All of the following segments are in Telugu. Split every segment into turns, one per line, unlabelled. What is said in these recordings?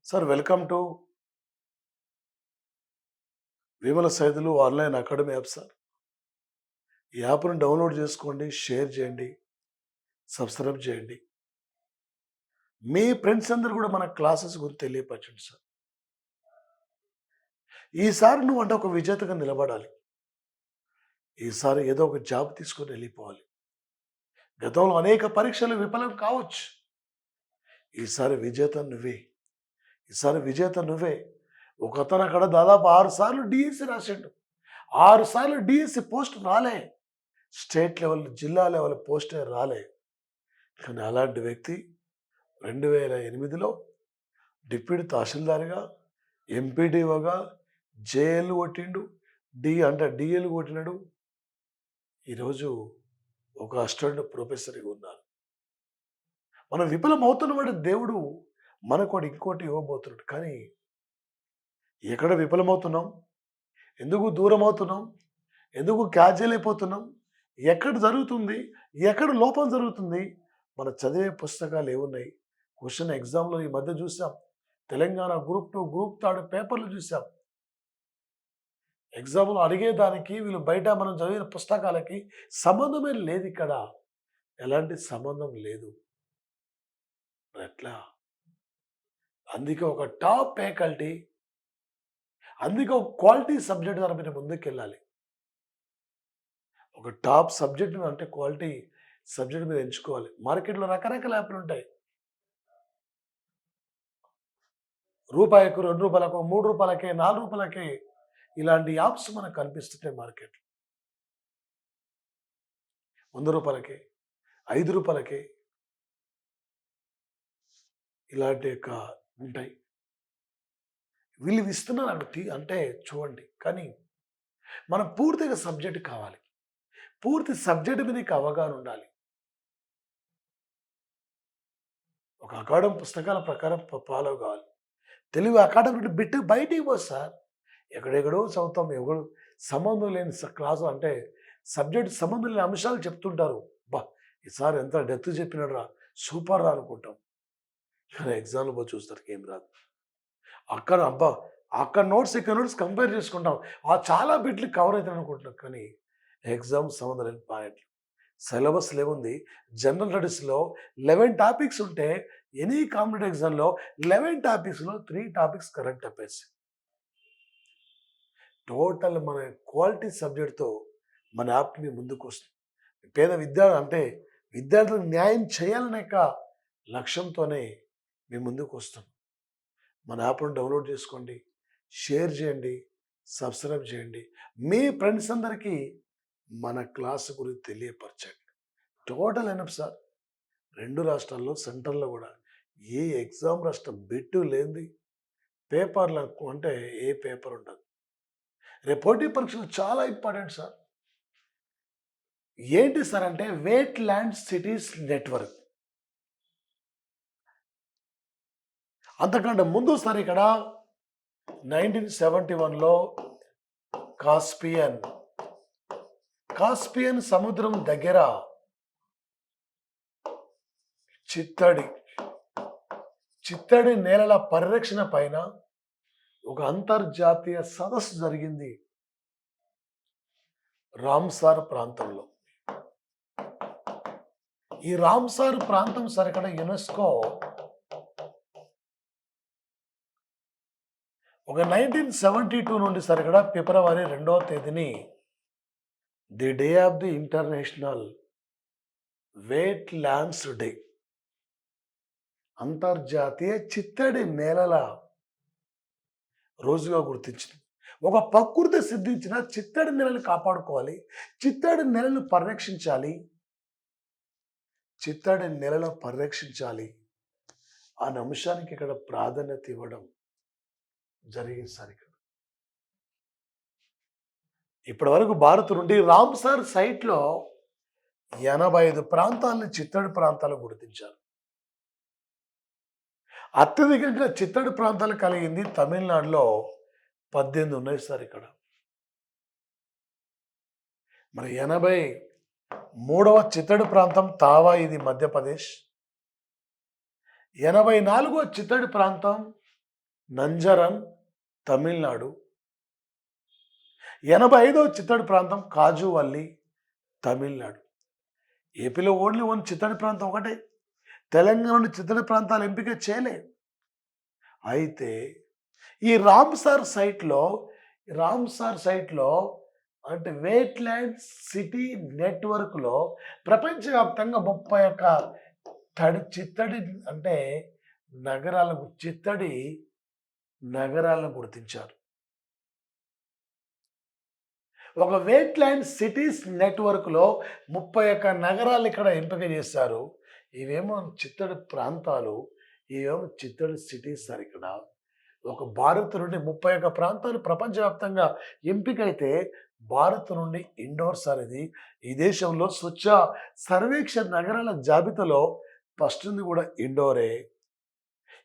Sir welcome to Vemula Saidulu online academy app sir. ఈ యాప్ను డౌన్లోడ్ చేసుకోండి, షేర్ చేయండి, సబ్స్క్రైబ్ చేయండి. మీ ఫ్రెండ్స్ అందరూ కూడా మన క్లాసెస్ గురించి తెలియపరచండి సార్. ఈసారి నువ్వు అంటే ఒక విజేతగా నిలబడాలి. ఈసారి ఏదో ఒక జాబ్ తీసుకొని వెళ్ళిపోవాలి. గతంలో అనేక పరీక్షలు విఫలం కావచ్చు. ఈసారి విజేత నువ్వే. ఈసారి విజేత నువ్వే. ఒక అతను అక్కడ దాదాపు 6 సార్లు డిఎస్సి రాసిండు. 6 సార్లు డిఎస్సి పోస్ట్ రాలే. స్టేట్ లెవెల్, జిల్లా లెవెల్ పోస్టే రాలే. కానీ అలాంటి వ్యక్తి 2008లో డిప్యూటీ తహసీల్దార్గా, ఎంపీడీఓగా, జేఎల్ కొట్టిండు, డిఎల్ కొట్టినాడు. ఈరోజు ఒక అసిస్టెంట్ ప్రొఫెసర్గా ఉన్నారు. మనం విఫలం అవుతున్నవాడు దేవుడు మనకోటి ఇంకోటి ఇవ్వబోతున్నాడు. కానీ ఎక్కడ విఫలమవుతున్నాం? ఎందుకు దూరం అవుతున్నాం? ఎందుకు క్యాజువల్ అయిపోతున్నాం? ఎక్కడ జరుగుతుంది? ఎక్కడ లోపం జరుగుతుంది? మన చదివే పుస్తకాలు ఏమున్నాయి? క్వశ్చన్ ఎగ్జామ్లో ఈ మధ్య చూసాం. తెలంగాణ గ్రూప్ 2, గ్రూప్ 3 పేపర్లు చూసాం. ఎగ్జామ్లో అడిగేదానికి వీళ్ళు బయట మనం చదివిన పుస్తకాలకి సంబంధమే లేదు. ఇక్కడ ఎలాంటి సంబంధం లేదు. ఎట్లా? అందుకే ఒక టాప్ ఫ్యాకల్టీ, అందుకే ఒక క్వాలిటీ సబ్జెక్ట్ ద్వారా మీరు ముందుకెళ్ళాలి. ఒక టాప్ సబ్జెక్ట్ అంటే క్వాలిటీ సబ్జెక్ట్ మీరు ఎంచుకోవాలి. మార్కెట్లో రకరకాల యాప్లు ఉంటాయి. రూపాయికు, 2 రూపాయలకు, 3 రూపాయలకే, 4 రూపాయలకే ఇలాంటి యాప్స్ మనకు కనిపిస్తుంటాయి మార్కెట్. 100 రూపాయలకే, 5 రూపాయలకే ఇలాంటి యొక్క ఉంటాయి. వీళ్ళు ఇస్తున్నారు అంటే చూడండి. కానీ మనం పూర్తిగా సబ్జెక్ట్ కావాలి. పూర్తి సబ్జెక్ట్ మీద నీకు అవగాహన ఉండాలి. ఒక అకాడమీ పుస్తకాల ప్రకారం ఫాలో కావాలి. తెలుగు అకాడమీ బిట్టు బయటికి పో సార్. ఎక్కడెక్కడో చదువుతాం. ఎవరు సంబంధం లేని క్లాసు అంటే సబ్జెక్ట్ సంబంధం లేని అంశాలు చెప్తుంటారు. బా ఈసారి ఎంత డెప్త్ చెప్పినాడు రా, సూపర్ రా అనుకుంటాం. కానీ ఎగ్జామ్లో పోయి చూస్తారు ఏం రాదు. అక్కడ నోట్స్ ఇక్కడ నోట్స్ కంపేర్ చేసుకుంటాం. చాలా బిట్లు కవర్ అవుతాయి అనుకుంటున్నాం. కానీ ఎగ్జామ్ సంబంధం లేని పాయింట్లు. సిలబస్లో ఏముంది? జనరల్ స్టడీస్లో 11 టాపిక్స్ ఉంటే ఎనీ కాంపిటేటివ్ ఎగ్జామ్లో 11 టాపిక్స్లో 3 టాపిక్స్ కరెంట్ అఫైర్స్. టోటల్ మన క్వాలిటీ సబ్జెక్ట్తో మన యాప్ని ముందుకు వస్తుంది. పేద విద్యార్థులకు న్యాయం చేయాలనే లక్ష్యంతోనే మేము ముందుకు వస్తాం. మన యాప్ను డౌన్లోడ్ చేసుకోండి, షేర్ చేయండి, సబ్స్క్రైబ్ చేయండి. మీ ఫ్రెండ్స్ అందరికీ మన క్లాస్ గురించి తెలియపరచండి. Total enough sir. 2 రాష్ట్రాల్లో, సెంటర్లో కూడా ఏ ఎగ్జామ్ రాష్ట్రం బిట్టు లేనిది పేపర్లకు అంటే ఏ పేపర్ ఉండదు. రేపు పోటీ పరీక్షలు చాలా ఇంపార్టెంట్ సార్. ఏంటి సార్ అంటే వెయిట్ ల్యాండ్ సిటీస్ నెట్వర్క్. అంతకంటే ముందు సార్ ఇక్కడ 1971లో కాస్పియన్ సముద్రం దగ్గర చిత్తడి నేలల పరిరక్షణ పైన ఒక అంతర్జాతీయ సదస్సు జరిగింది రామ్సార్ ప్రాంతంలో. ఈ రామ్సార్ ప్రాంతం సార్ ఇక్కడ యునెస్కో ఒక 1972 నుండి సార్ ఇక్కడ ఫిబ్రవరి 2వ తేదీని the day of the international wetlands day, అంతర్జాతీయ చిత్తడి నేలల రోజుగా గుర్తించింది. ఒక ప్రకృతి సిద్ధించిన చిత్తడి నేలను కాపాడుకోవాలి, చిత్తడి నేలను పరిరక్షించాలి అనే అంశానికి ఇక్కడ ప్రాధాన్యత ఇవ్వడం జరిగింది సార్. ఇక్కడ ఇప్పటి వరకు భారత్ నుండి రామ్సార్ సైట్లో 85 ప్రాంతాలను చిత్తడి ప్రాంతాలు గుర్తించారు. అత్యధికంగా చిత్తడి ప్రాంతాలు కలిగింది తమిళనాడులో 18 ఉన్నాయి సార్. ఇక్కడ మరి 83వ చిత్తడి ప్రాంతం తావా, ఇది మధ్యప్రదేశ్. 84వ చిత్తడి ప్రాంతం నంజరన్ తమిళనాడు. 85వ చిత్తడి ప్రాంతం కాజువల్లి తమిళనాడు. ఏపీలో ఓన్లీ వన్ చిత్తడి ప్రాంతం ఒకటే. తెలంగాణలో చిత్తడి ప్రాంతాలు ఎంపిక చేయలే. అయితే ఈ రామ్సార్ సైట్లో అంటే వెయిట్లాండ్ సిటీ నెట్వర్క్లో ప్రపంచవ్యాప్తంగా 31 చిత్తడి అంటే చిత్తడి నగరాలను గుర్తించారు. ఒక వెయిట్లాండ్ సిటీస్ నెట్వర్క్లో 31 నగరాలు ఇక్కడ ఎంపిక చేశారు. ఇవేమో చిత్తడి ప్రాంతాలు, ఇవేమో చిత్తడి సిటీస్ సార్. ఇక్కడ ఒక భారత్ నుండి 31 ప్రాంతాలు ప్రపంచవ్యాప్తంగా ఎంపికైతే భారత్ నుండి ఇండోర్ సార్ ఇది. ఈ దేశంలో స్వచ్ఛ సర్వేక్షణ నగరాల జాబితాలో ఫస్ట్ ఉంది కూడా ఇండోరే.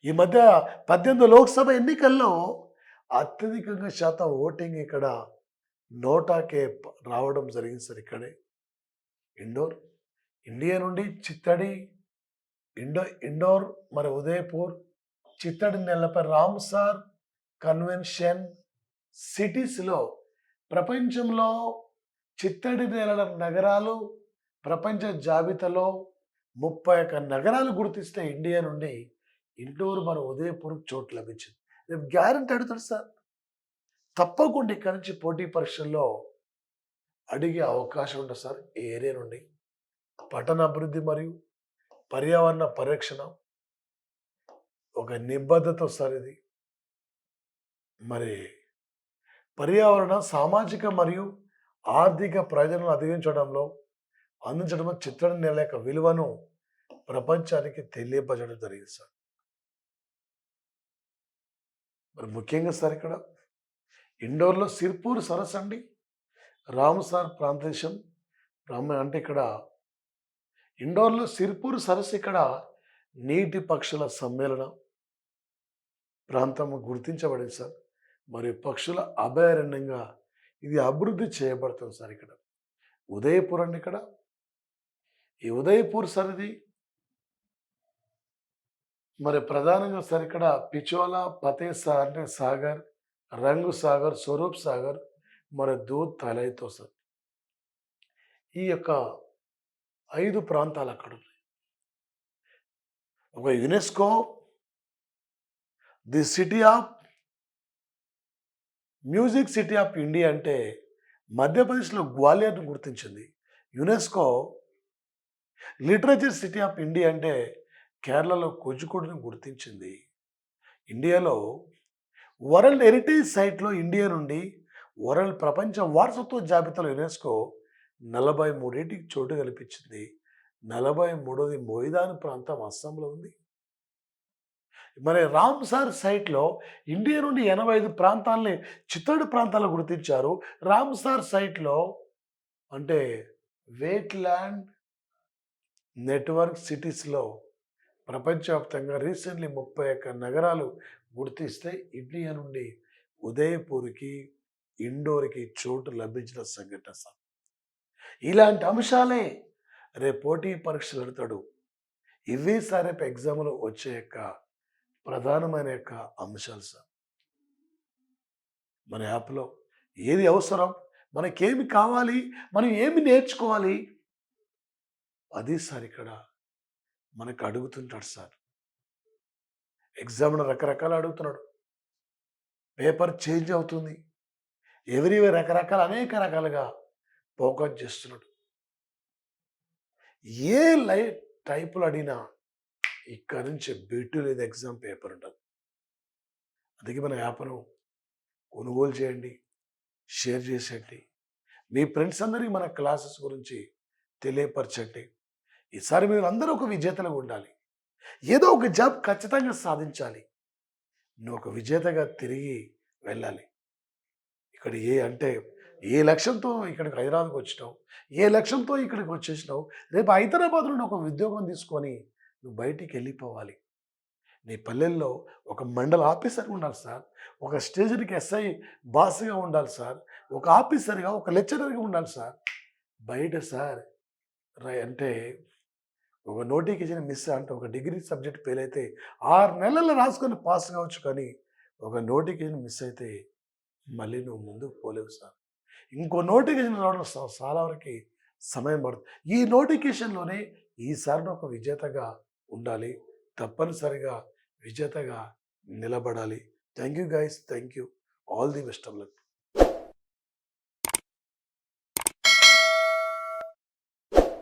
ఈ మధ్య 18 లోక్సభ ఎన్నికల్లో అత్యధికంగా శాతం ఓటింగ్ ఇక్కడ నోటాకే రావడం జరిగింది సార్. ఇక్కడే ఇండోర్. ఇండియా నుండి చిత్తడి, ఇండోర్ మరి ఉదయపూర్, చిత్తడి నెలపై రామ్సార్ కన్వెన్షన్ సిటీస్లో ప్రపంచంలో చిత్తడి నేలల నగరాలు ప్రపంచ జాబితాలో 31 నగరాలు గుర్తిస్తే ఇండియా నుండి ఇండోర్ మరి ఉదయపూర్ చోటు లభించింది. రేపు గ్యారెంటీ అడుగుతాడు సార్. తప్పకుండా ఇక్కడి నుంచి పోటీ పరీక్షల్లో అడిగే అవకాశం ఉంటుంది సార్. ఈ ఏరియా నుండి పట్టణ అభివృద్ధి మరియు పర్యావరణ పరిరక్షణ ఒక నిబద్ధత సార్ ఇది. మరి పర్యావరణ సామాజిక మరియు ఆర్థిక ప్రయోజనాలు అందించడంలో చిత్తడి నేల యొక్క విలువను ప్రపంచానికి తెలియపరచడం జరిగింది సార్. మరి ముఖ్యంగా సార్ ఇక్కడ ఇండోర్లో సిర్పూర్ సరస్సు అండి. రామ్సార్ ప్రాంతదేశం అంటే ఇక్కడ ఇండోర్లో సిర్పూర్ సరస్సు ఇక్కడ నీటి పక్షుల సమ్మేళన ప్రాంతం గుర్తించబడింది సార్. మరియు పక్షుల అభయారణ్యంగా ఇది అభివృద్ధి చేయబడుతుంది సార్. ఇక్కడ ఉదయపూర్ అండి. ఇక్కడ ఈ ఉదయపూర్ సార్ ఇది మరి ప్రధానంగా సార్ ఇక్కడ పిచోలా, అంటే సాగర్, రంగు సాగర్, స్వరూప్ సాగర్ మరి దూద్ తలైతో సార్. ఈ యొక్క 5 ప్రాంతాలు అక్కడ ఉన్నాయి. ఒక UNESCO the music city of India అంటే మధ్యప్రదేశ్లో గ్వాలియర్ను గుర్తించింది. UNESCO literature city of India అంటే కేరళలో కోజికోడ్ను గుర్తించింది. ఇండియాలో వరల్డ్ హెరిటేజ్ సైట్లో ఇండియా నుండి వరల్డ్ ప్రపంచ వారసత్వ జాబితాలో యునెస్కో 43 చోటు కల్పించింది. 43ది మొయిదాన్ ప్రాంతం అస్సాంలో ఉంది. మరి రామ్సార్ సైట్లో ఇండియా నుండి 85 ప్రాంతాలని చిత్తడి ప్రాంతాలు గుర్తించారు. రామ్సార్ సైట్లో అంటే వెయిట్లాండ్ నెట్వర్క్ సిటీస్లో ప్రపంచవ్యాప్తంగా రీసెంట్లీ 31 నగరాలు గుర్తిస్తే ఇండియా నుండి ఉదయపూర్కి, ఇండోర్కి చోటు లభించిన సంఘటన సార్. ఇలాంటి అంశాలే రేపు పోటీ పరీక్షలు పెడతాడు. ఇవే సార్ రేపు ఎగ్జామ్లో వచ్చే యొక్క ప్రధానమైన యొక్క అంశాలు సార్. మన యాప్లో ఏది అవసరం, మనకేమి కావాలి, మనం ఏమి నేర్చుకోవాలి, అది సార్ ఇక్కడ మనకు అడుగుతుంటాడు సార్. ఎగ్జామ్లో రకరకాలు అడుగుతున్నాడు. పేపర్ చేంజ్ అవుతుంది. ఎవ్రీవే అనేక రకాలుగా ఫోకస్ చేస్తున్నాడు. ఏ టైపులు అడిగినా ఇక్కడ నుంచి బెట్టు లేదు, ఎగ్జామ్ పేపర్ ఉంటుంది. అందుకే మన యాప్ను కొనుగోలు చేయండి, షేర్ చేసేయండి, మీ ఫ్రెండ్స్ అందరికీ మన క్లాసెస్ గురించి తెలియపరచండి. ఈసారి మీరు అందరూ ఒక విజేతలుగా ఉండాలి. ఏదో ఒక జాబ్ ఖచ్చితంగా సాధించాలి. నువ్వు ఒక విజేతగా తిరిగి వెళ్ళాలి. ఇక్కడ ఏ లక్ష్యంతో ఇక్కడికి హైదరాబాద్కి వచ్చినావు, ఏ లక్ష్యంతో ఇక్కడికి వచ్చేసినావు, రేపు హైదరాబాద్లో ఒక ఉద్యోగం తీసుకొని నువ్వు బయటికి వెళ్ళిపోవాలి. నీ పల్లెల్లో ఒక మండల ఆఫీసర్గా ఉండాలి సార్, ఒక స్టేషన్కి ఎస్ఐ బాస్గా ఉండాలి సార్, ఒక ఆఫీసర్గా, ఒక లెక్చరర్గా ఉండాలి సార్. బయట సార్ అంటే ఒక నోటిఫికేషన్ మిస్ అంటే ఒక డిగ్రీ సబ్జెక్ట్ ఫెయిల్ అయితే 6 నెలల్లో రాసుకొని పాస్ కావచ్చు, కానీ ఒక నోటిఫికేషన్ మిస్ అయితే మళ్ళీ నువ్వు ముందుకు పోలేవు సార్. ఇంకో నోటిఫికేషన్ రావడం చాలా వరకి సమయం పడుతుంది. ఈ నోటిఫికేషన్‌లోనే ఈసారి నువ్వు ఒక విజేతగా ఉండాలి. తప్పనిసరిగా విజేతగా నిలబడాలి. Thank you guys. Thank you. All the best of luck.